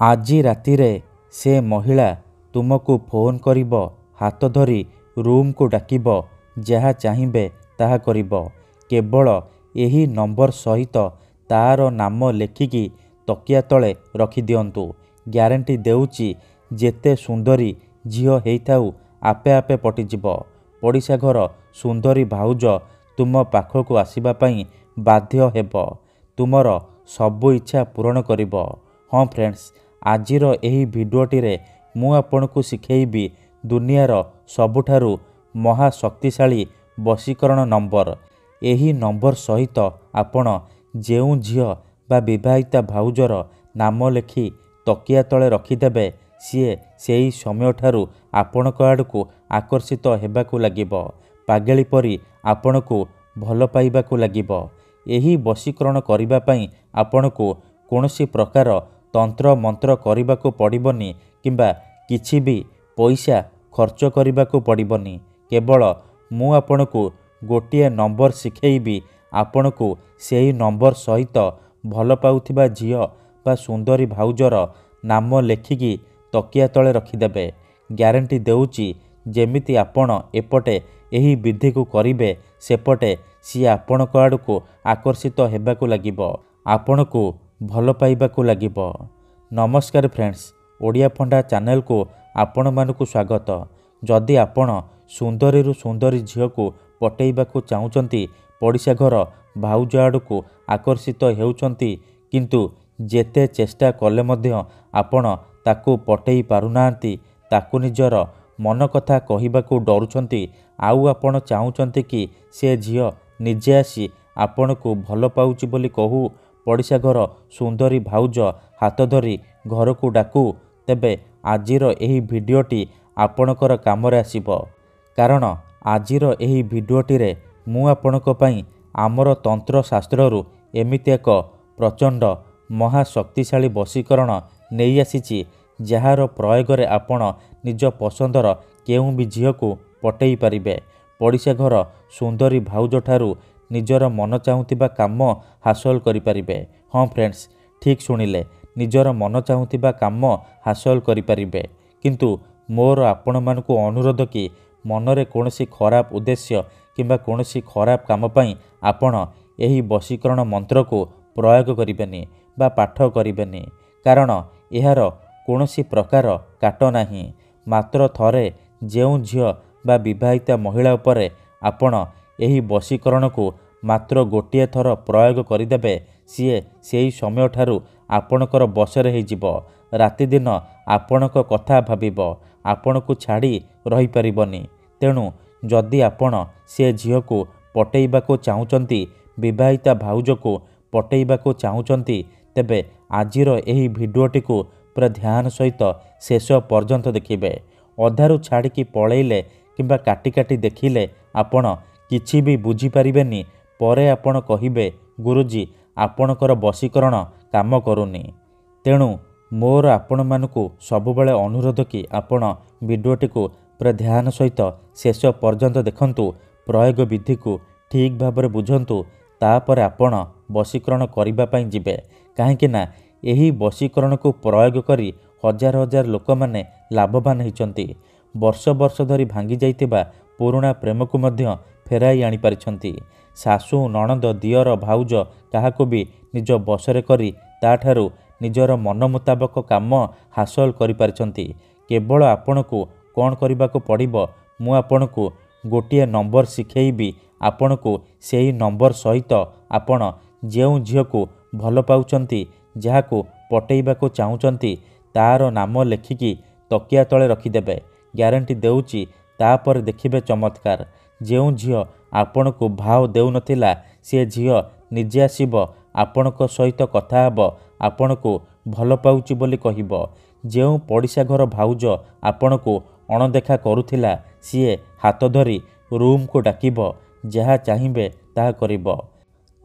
ଆଜି ରାତିରେ ସେ ମହିଳା ତୁମକୁ ଫୋନ୍ କରିବ, ହାତ ଧରି ରୁମ୍କୁ ଡାକିବ, ଯାହା ଚାହିଁବେ ତାହା କରିବ। କେବଳ ଏହି ନମ୍ବର ସହିତ ତା'ର ନାମ ଲେଖିକି ତକିଆ ତଳେ ରଖିଦିଅନ୍ତୁ। ଗ୍ୟାରେଣ୍ଟି ଦେଉଛି, ଯେତେ ସୁନ୍ଦରୀ ଝିଅ ହେଇଥାଉ ଆପେ ଆପେ ପଟିଯିବ। ପଡ଼ିଶା ଘର ସୁନ୍ଦରୀ ଭାଉଜ ତୁମ ପାଖକୁ ଆସିବା ପାଇଁ ବାଧ୍ୟ ହେବ। ତୁମର ସବୁ ଇଚ୍ଛା ପୂରଣ କରିବ। ହଁ ଫ୍ରେଣ୍ଡସ୍, ଆଜିର ଏହି ଭିଡ଼ିଓଟିରେ ମୁଁ ଆପଣଙ୍କୁ ଶିଖେଇବି ଦୁନିଆର ସବୁଠାରୁ ମହାଶକ୍ତିଶାଳୀ ବଶୀକରଣ ନମ୍ବର। ଏହି ନମ୍ବର ସହିତ ଆପଣ ଯେଉଁ ଝିଅ ବା ବିବାହିତା ଭାଉଜର ନାମ ଲେଖି ତକିଆ ତଳେ ରଖିଦେବେ, ସିଏ ସେହି ସମୟଠାରୁ ଆପଣଙ୍କ ଆଡ଼କୁ ଆକର୍ଷିତ ହେବାକୁ ଲାଗିବ। ପାଗେଳି ପରି ଆପଣଙ୍କୁ ଭଲ ପାଇବାକୁ ଲାଗିବ। ଏହି ବଶୀକରଣ କରିବା ପାଇଁ ଆପଣଙ୍କୁ କୌଣସି ପ୍ରକାର ତନ୍ତ୍ର ମନ୍ତ୍ର କରିବାକୁ ପଡ଼ିବନି କିମ୍ବା କିଛି ବି ପଇସା ଖର୍ଚ୍ଚ କରିବାକୁ ପଡ଼ିବନି। କେବଳ ମୁଁ ଆପଣଙ୍କୁ ଗୋଟିଏ ନମ୍ବର ଶିଖେଇବି। ଆପଣଙ୍କୁ ସେହି ନମ୍ବର ସହିତ ଭଲ ପାଉଥିବା ଝିଅ ବା ସୁନ୍ଦରୀ ଭାଉଜର ନାମ ଲେଖିକି ତକିଆ ତଳେ ରଖିଦେବେ। ଗ୍ୟାରେଣ୍ଟି ଦେଉଛି, ଯେମିତି ଆପଣ ଏପଟେ ଏହି ବିଧିକୁ କରିବେ, ସେପଟେ ସିଏ ଆପଣଙ୍କ ଆଡ଼କୁ ଆକର୍ଷିତ ହେବାକୁ ଲାଗିବ। ଆପଣଙ୍କୁ ଭଲ ପାଇବାକୁ ଲାଗିବ। ନମସ୍କାର ଫ୍ରେଣ୍ଡସ୍, ଓଡ଼ିଆ ଫଣ୍ଡା ଚ୍ୟାନେଲକୁ ଆପଣମାନଙ୍କୁ ସ୍ୱାଗତ। ଯଦି ଆପଣ ସୁନ୍ଦରୀରୁ ସୁନ୍ଦରୀ ଝିଅକୁ ପଟେଇବାକୁ ଚାହୁଁଛନ୍ତି, ପଡ଼ିଶା ଘର ଭାଉଜ ଆଡ଼କୁ ଆକର୍ଷିତ ହେଉଛନ୍ତି, କିନ୍ତୁ ଯେତେ ଚେଷ୍ଟା କଲେ ମଧ୍ୟ ଆପଣ ତାକୁ ପଟେଇ ପାରୁନାହାନ୍ତି, ତାକୁ ନିଜର ମନ କଥା କହିବାକୁ ଡରୁଛନ୍ତି, ଆଉ ଆପଣ ଚାହୁଁଛନ୍ତି କି ସେ ଝିଅ ନିଜେ ଆସି ଆପଣଙ୍କୁ ଭଲ ପାଉଛି ବୋଲି କହୁ, ପଡ଼ିଶା ଘର ସୁନ୍ଦରୀ ଭାଉଜ ହାତ ଧରି ଘରକୁ ଡାକୁ, ତେବେ ଆଜିର ଏହି ଭିଡ଼ିଓଟି ଆପଣଙ୍କର କାମରେ ଆସିବ। କାରଣ ଆଜିର ଏହି ଭିଡ଼ିଓଟିରେ ମୁଁ ଆପଣଙ୍କ ପାଇଁ ଆମର ତନ୍ତ୍ରଶାସ୍ତ୍ରରୁ ଏମିତି ଏକ ପ୍ରଚଣ୍ଡ ମହାଶକ୍ତିଶାଳୀ ବଶୀକରଣ ନେଇ ଆସିଛି, ଯାହାର ପ୍ରୟୋଗରେ ଆପଣ ନିଜ ପସନ୍ଦର କେଉଁ ବି ଝିଅକୁ ପଟେଇ ପାରିବେ। ପଡ଼ିଶା ଘର ସୁନ୍ଦରୀ ଭାଉଜଠାରୁ ନିଜର ମନ ଚାହୁଁଥିବା କାମ ହାସଲ କରିପାରିବେ। ହଁ ଫ୍ରେଣ୍ଡସ୍, ଠିକ୍ ଶୁଣିଲେ, ନିଜର ମନ ଚାହୁଁଥିବା କାମ ହାସଲ କରିପାରିବେ। କିନ୍ତୁ ମୋର ଆପଣମାନଙ୍କୁ ଅନୁରୋଧ କି ମନରେ କୌଣସି ଖରାପ ଉଦ୍ଦେଶ୍ୟ କିମ୍ବା କୌଣସି ଖରାପ କାମ ପାଇଁ ଆପଣ ଏହି ବଶୀକରଣ ମନ୍ତ୍ରକୁ ପ୍ରୟୋଗ କରିବେନି ବା ପାଠ କରିବେନି। କାରଣ ଏହାର କୌଣସି ପ୍ରକାର କାଟ ନାହିଁ। ମାତ୍ର ଥରେ ଯେଉଁ ଝିଅ ବା ବିବାହିତା ମହିଳା ଉପରେ ଆପଣ ଏହି ବଶୀକରଣକୁ ମାତ୍ର ଗୋଟିଏ ଥର ପ୍ରୟୋଗ କରିଦେବେ, ସିଏ ସେହି ସମୟଠାରୁ ଆପଣଙ୍କର ବଶରେ ହେଇଯିବ। ରାତିଦିନ ଆପଣଙ୍କ କଥା ଭାବିବ, ଆପଣଙ୍କୁ ଛାଡ଼ି ରହିପାରିବନି। ତେଣୁ ଯଦି ଆପଣ ସେ ଝିଅକୁ ପଟେଇବାକୁ ଚାହୁଁଛନ୍ତି, ବିବାହିତା ଭାଉଜକୁ ପଟେଇବାକୁ ଚାହୁଁଛନ୍ତି, ତେବେ ଆଜିର ଏହି ଭିଡ଼ିଓଟିକୁ ପୁରା ଧ୍ୟାନ ସହିତ ଶେଷ ପର୍ଯ୍ୟନ୍ତ ଦେଖିବେ। ଅଧାରୁ ଛାଡ଼ିକି ପଳେଇଲେ କିମ୍ବା କାଟି କାଟି ଦେଖିଲେ ଆପଣ କିଛି ବି ବୁଝିପାରିବେନି। ପରେ ଆପଣ କହିବେ, ଗୁରୁଜୀ, ଆପଣଙ୍କର ବଶୀକରଣ କାମ କରୁନି। ତେଣୁ ମୋର ଆପଣମାନଙ୍କୁ ସବୁବେଳେ ଅନୁରୋଧ କି ଆପଣ ଭିଡ଼ିଓଟିକୁ ପୁରା ଧ୍ୟାନ ସହିତ ଶେଷ ପର୍ଯ୍ୟନ୍ତ ଦେଖନ୍ତୁ। ପ୍ରୟୋଗ ବିଧିକୁ ଠିକ୍ ଭାବରେ ବୁଝନ୍ତୁ। ତାପରେ ଆପଣ ବଶୀକରଣ କରିବା ପାଇଁ ଯିବେ। କାହିଁକି ନା ଏହି ବଶୀକରଣକୁ ପ୍ରୟୋଗ କରି ହଜାର ହଜାର ଲୋକମାନେ ଲାଭବାନ ହେଇଛନ୍ତି। ବର୍ଷ ବର୍ଷ ଧରି ଭାଙ୍ଗି ଯାଇଥିବା ପୁରୁଣା ପ୍ରେମକୁ ମଧ୍ୟ ଫେରାଇ ଆଣିପାରିଛନ୍ତି। ଶାଶୁ, ନଣନ୍ଦ, ଦିଅର, ଭାଉଜ କାହାକୁ ବି ନିଜ ବଶରେ କରି ତାଠାରୁ ନିଜର ମନ ମୁତାବକ କାମ ହାସଲ କରିପାରିଛନ୍ତି। କେବଳ ଆପଣଙ୍କୁ କ'ଣ କରିବାକୁ ପଡ଼ିବ, ମୁଁ ଆପଣଙ୍କୁ ଗୋଟିଏ ନମ୍ବର ଶିଖେଇବି। ଆପଣଙ୍କୁ ସେହି ନମ୍ବର ସହିତ ଆପଣ ଯେଉଁ ଝିଅକୁ ଭଲ ପାଉଛନ୍ତି, ଯାହାକୁ ପଟେଇବାକୁ ଚାହୁଁଛନ୍ତି, ତା'ର ନାମ ଲେଖିକି ତକିଆ ତଳେ ରଖିଦେବେ। ଗ୍ୟାରେଣ୍ଟି ଦେଉଛି, ତାପରେ ଦେଖିବେ ଚମତ୍କାର। ଯେଉଁ ଝିଅ ଆପଣଙ୍କୁ ଭାव ଦେଉନଥିଲା, ସେ ଝିଅ ନିଜେ ଆସିବ, ଆପଣଙ୍କ ସହିତ କଥା ହେବ, ଆପଣଙ୍କୁ ଭଲ ପାଉଛି ବୋଲି କହିବ। ଯେଉଁ ପଡ଼ିଶା ଘର ଭାଉଜ ଆପଣଙ୍କୁ ଅଣଦେଖା କରୁଥିଲା, ସିଏ ହାତ ଧରି ରୁମ୍କୁ ଡାକିବ, ଯାହା ଚାହିଁବେ ତାହା କରିବ।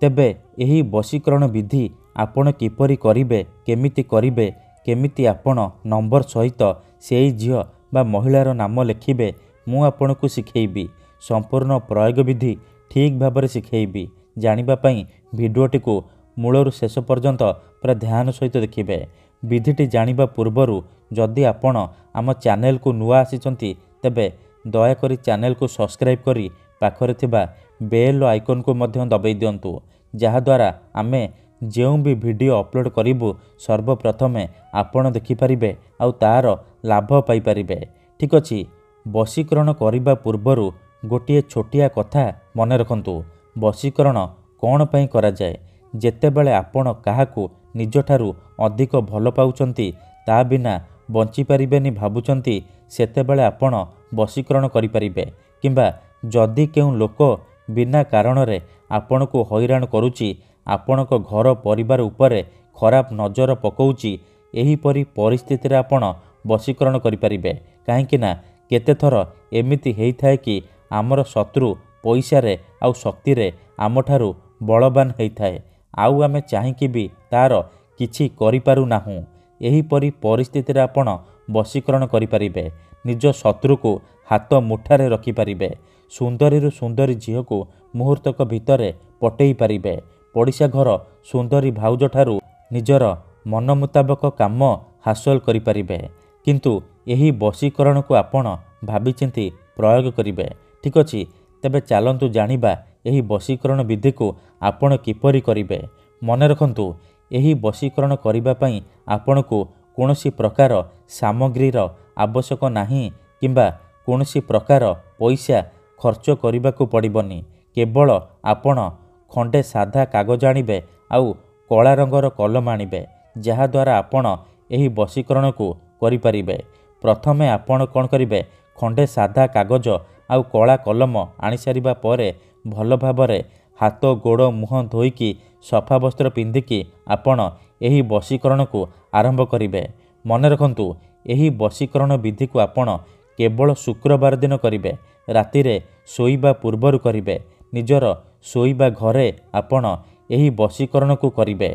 ତେବେ ଏହି ବଶୀକରଣ ବିଧି ଆପଣ କିପରି କରିବେ, କେମିତି କରିବେ, କେମିତି ଆପଣ ନମ୍ବର ସହିତ ସେହି ଝିଅ ବା ମହିଳାର ନାମ ଲେଖିବେ, ମୁଁ ଆପଣଙ୍କୁ ଶିଖେଇବି। ସମ୍ପୂର୍ଣ୍ଣ ପ୍ରୟୋଗ ବିଧି ଠିକ୍ ଭାବରେ ଶିଖେଇବି। ଜାଣିବା ପାଇଁ ଭିଡ଼ିଓଟିକୁ ମୂଳରୁ ଶେଷ ପର୍ଯ୍ୟନ୍ତ ପୁରା ଧ୍ୟାନ ସହିତ ଦେଖିବେ। विधिटी जानिबा पूर्वरु जदि आपण आम चैनल को नुआ आसिचंती तेबे दयाकरी चैनल को सब्सक्राइब करी पाखरे थिबा बेल आइकन को मध्य दबाई दियंतु जहाद्वारा आमे जो भी वीडियो अपलोड करिबु सर्वप्रथमे आपण देखिपारिबे आउ तार लाभ पाई परिबे। ठीक अछि, वशीकरण करिबा पूर्वरु गोटिए छोटिया कथा मन रखंतु। वशीकरण कौन पई करा जाए? जेतेबेले आपण काहाकू निजठारू अधिक भल पाउचंती ता बिना बंची पारिबेनी भाबुचंती सेतेबेले आपण वशीकरण करि परिबे। किंबा जदि केउ लोक बिना कारण रे आपण को हैरान करूची, आपणक घर परिवार उपरे खराब नजर पकाउची, एही परी परिस्थिति रे आपण वशीकरण करि परिबे। काहेकि ना केते थर एमिति हेई थाए कि आमर शत्रु पैसा रे आउ शक्ति रे आमठारू बलवान हेई थाए, आउ आमे चाहिकी भी तार किछि करि पारु नाहु। एही परी परिस्थिति रे आपण वशीकरण करि परिबे। निज शत्रु को हाथ मुठारे रखि परिबे। सुंदरी रु सुंदरी झील को मुहूर्तक भितरे पटेई पारिबे। पड़िशा घर सुंदरी भाउज ठारू निजर मन मुताबक काम हासिल करि परिबे। किंतु एही वशीकरण को आपण भाबी चिंती प्रयोग करिबे। ठीक अछि, तेबे चालंतु जानिबा एही वशीकरण विधि को आपण किपरि करिबे। मन रखंतु, एही वशीकरण करिबा पई आपण को कोनोसी प्रकार सामग्रीर आवश्यक नाही किंबा कोनोसी प्रकार पैसा खर्च करिबा को पड़िबनी। केवल आपण खंडे साधा कागज आनिबे आउ कला रंगर कलम आनिबे, जहा द्वारा आपण एही वशीकरण को करि परिबे। प्रथमे आपण कोन करिबे, खंडे साधा कागज आउ कला कलम आनि सारिबा परे भल भाबरे हाथ गोड़ मुह धोईकी सफा वस्त्र पिंधिकी आपण एही वशीकरण को आरंभ करिबे। मन रखंतु, एही वशीकरण विधि को आपण केवल शुक्रवार दिन करिबे। राति रे सोईबा पूर्वरु करिबे। निजर सोईबा घरे आपण एही वशीकरण को करिबे।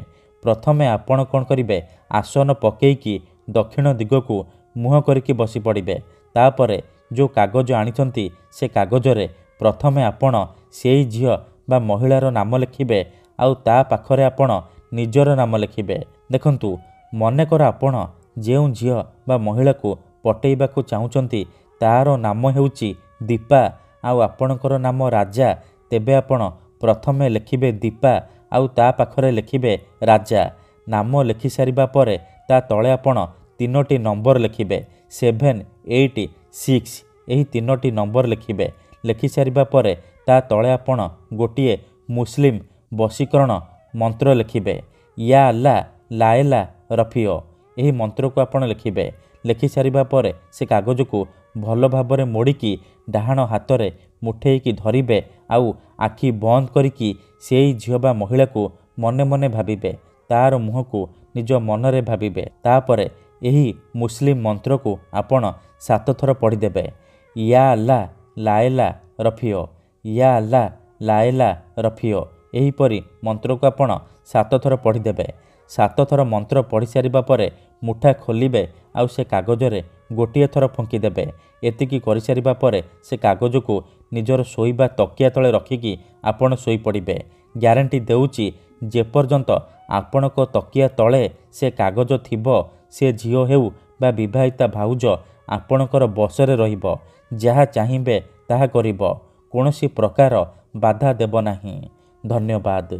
प्रथमे आपण कोन करिबे, आसन पकेईकी दक्षिण दिग को मुह करिकी बसी पड़िबे। तापरे जो कागज आनिचंती से कागज रे प्रथमे आपण सेई झियो बा महिलार नाम लिखिबे आउ ता पाखरे आपण निजर नाम लिखिबे। देखंतु, मनेकर आपण जेउ झियो बा महिला को पटेइबा को चाहुचंती तार नाम हेउची दीपा आउ आपणकर नाम राजा, तेबे आपण प्रथमे लिखिबे दीपा आउ ता पाखरे लिखिबे राजा। नाम लिखि सारिबा परे ता तळे आपण तीनोटी नंबर लिखिबे 7, 8, 6 एही तीनोटी नंबर लिखिबे। लिखि सारिबा परे ता तळे आपण गोटिए मुस्लिम वशीकरण मंत्र लिखिबे, या अल्लाह लाएला रफियो। एही मंत्र को आपण लिखिबे। लिखि सारिबा परे से कागज को भल भाबरे मोड़िकी डाहाण हाथरे मुठेईकी धरिबे आउ आखि बंद करिकी सेई झियो बा महिला को मने मने भाबिबे। तार मुह को निज मनरे भाबिबे। तापरे एही मुस्लिम मंत्र को आपण 7 थर पढ़िदेबे। या अल्लाह लाएला रफियो, या अल्लाह लाएला रफियो। एही परी मंत्र को आपण 7 थर पढ़िदेबे। 7 थर मंत्र पढ़ी सारिबा परे मुठा खोलिबे आउ से कागज रे गोटिए थर फंकी देबे। एतिकी करि सारिबा परे से कागज को निजर सोईबा तकिया तळे रखिकी आपण सोई पड़िबे। ग्यारंटी देउची, जेपर्यंत आपणक तकिया तळे से कागज थिबो से झियो हेउ बा विवाहिता भाउज आपणकर बसरे रहिबो। जहा चाहिबे ताहा करिबो, कोनोसी प्रकार बाधा देब नाही। धन्यवाद।